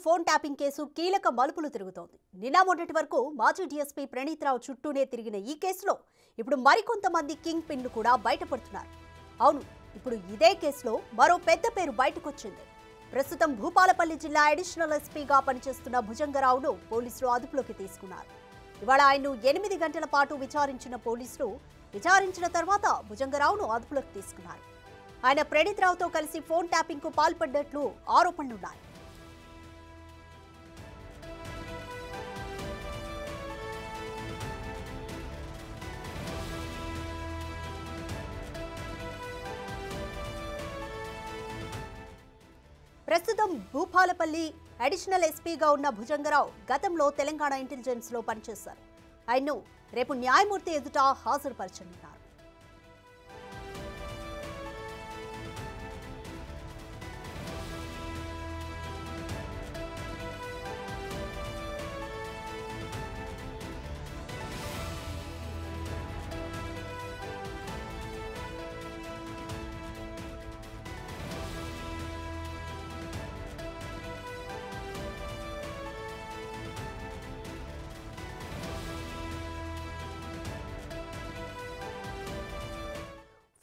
Phone tapping case కీలక మలుపులు తిరుగుతోంది. నిన్న మొన్నటి వరకు మాజీ డీఎస్పీ ప్రణీత్ రావు చుట్టూనే తిరిగిన ఈ కేసులో ఇప్పుడు మరికొంతమంది కింగ్ పిన్లు కూడా బయటపడుతున్నారు. అవును, ఇప్పుడు ఇదే కేసులో మరో పెద్ద పేరు బయటకొచ్చింది. ప్రస్తుతం భూపాలపల్లి జిల్లా అడిషనల్ ఎస్పీగా పనిచేస్తున్న భుజంగరావును పోలీసులు అదుపులోకి తీసుకున్నారు. ఇవాళ ఆయన్ను 8 గంటల పాటు విచారించిన పోలీసులు విచారించిన తర్వాత భుజంగరావును అదుపులోకి తీసుకున్నారు. ఆయన ప్రణీత్ రావుతో కలిసి ఫోన్ ట్యాపింగ్ కు పాల్పడ్డట్లు ఆరోపణలున్నాయి. ప్రస్తుతం భూపాలపల్లి అడిషనల్ ఎస్పీగా ఉన్న భుజంగరావు గతంలో తెలంగాణ ఇంటెలిజెన్స్ లో పనిచేశారు. ఆయన్ను రేపు న్యాయమూర్తి ఎదుట హాజరుపరచనున్నారు.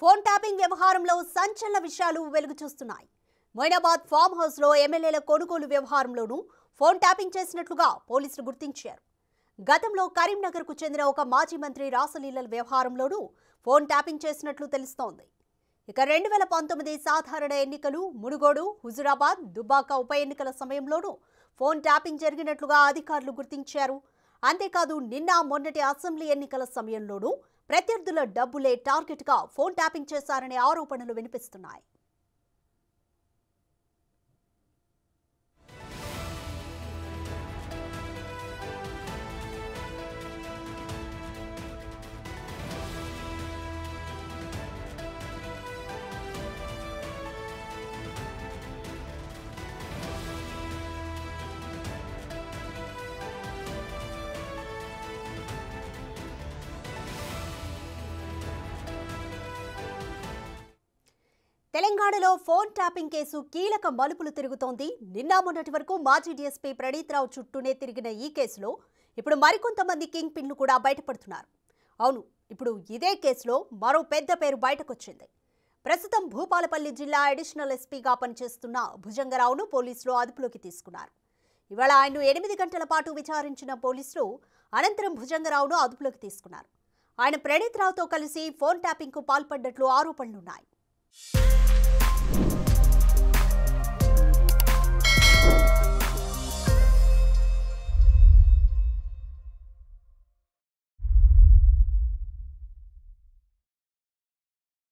ఫోన్ ట్యాపింగ్ వ్యవహారంలో సంచలన విషయాలు వెలుగు చూస్తున్నాయి. మొయినాబాద్ ఫామ్ హౌస్ లో ఎమ్మెల్యేల కొనుగోలు వ్యవహారంలోనూ ఫోన్ ట్యాపింగ్ చేసినట్లుగా పోలీసులు గుర్తించారు. గతంలో కరీంనగర్ కు చెందిన ఒక మాజీ మంత్రి రాసలీలల వ్యవహారంలోనూ ఫోన్ ట్యాపింగ్ చేసినట్లు తెలుస్తోంది. ఇక 2019 సాధారణ ఎన్నికలు, మునుగోడు, హుజురాబాద్, దుబ్బాక ఉప ఎన్నికల సమయంలోనూ ఫోన్ ట్యాపింగ్ జరిగినట్లుగా అధికారులు గుర్తించారు. అంతేకాదు, నిన్న మొన్నటి అసెంబ్లీ ఎన్నికల సమయంలోనూ ప్రత్యర్థుల డబ్బులే టార్గెట్ గా ఫోన్ ట్యాపింగ్ చేశారనే ఆరోపణలు వినిపిస్తున్నాయి. తెలంగాణలో ఫోన్ ట్యాపింగ్ కేసు కీలక మలుపులు తిరుగుతోంది. నిన్న మొన్నటి వరకు మాజీ డీఎస్పీ ప్రణీత్ రావు చుట్టూనే తిరిగిన ఈ కేసులో ఇప్పుడు మరికొంతమంది కింగ్ పిన్లు కూడా బయటపడుతున్నారు. అవును, ఇప్పుడు ఇదే కేసులో మరో పెద్ద పేరు బయటకొచ్చింది. ప్రస్తుతం భూపాలపల్లి జిల్లా అడిషనల్ ఎస్పీగా పనిచేస్తున్న భుజంగరావును పోలీసులు అదుపులోకి తీసుకున్నారు. ఇవాళ ఆయన్ను 8 గంటల పాటు విచారించిన పోలీసులు అనంతరం భుజంగరావును అదుపులోకి తీసుకున్నారు. ఆయన ప్రణీత్ రావుతో కలిసి ఫోన్ ట్యాపింగ్ కు పాల్పడ్డట్లు ఆరోపణలున్నాయి.